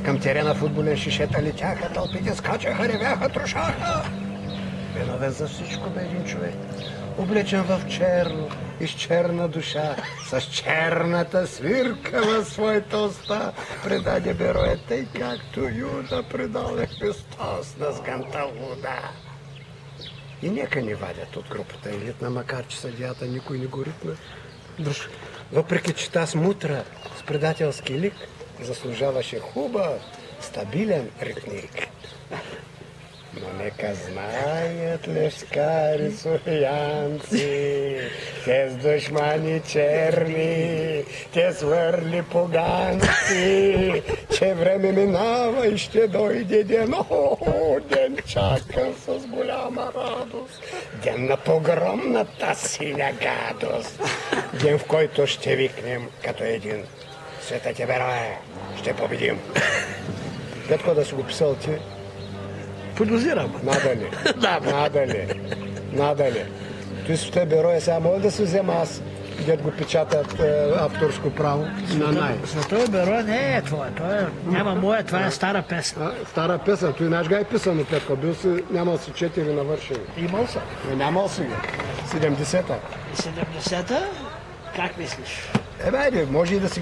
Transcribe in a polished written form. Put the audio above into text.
Към терена футболен шишета летяха, тълпите скачаха, ревяха, трошаха. Виновен за всичко бе един човек, облечен в черно и с черна душа, с черната свирка в своята уста, предаде Бероя, тъй както Юда предаде Христос на сганта луда. И нека ни вадят от групата елитна, макар че съдията никой не го ритна. Въпреки че та смутра с предателски лик заслужаваше хубав, стабилен ритник. Но нека знаят лешкари софиянци, те с душмани черни, те свърли поганци, че време минава и ще дойде ден, ден чакан с голяма радост, ден на погромната синя гадост, ден в който ще викнем като един: света те, Берое, ще победим. Петко, да си го писал ти? Подозирам. Надали. Той с те Берое, сега може да се взема аз, дед го печатат авторско право на най. Светове Берое не е твое, няма моя, това е стара песен. Стара песен, той наш га е писано, Петко, бил си, нямал си 4 навършени. Имал съм. Нямал си ги. 70-та. 70-та? Как мислиш? Може и да си ги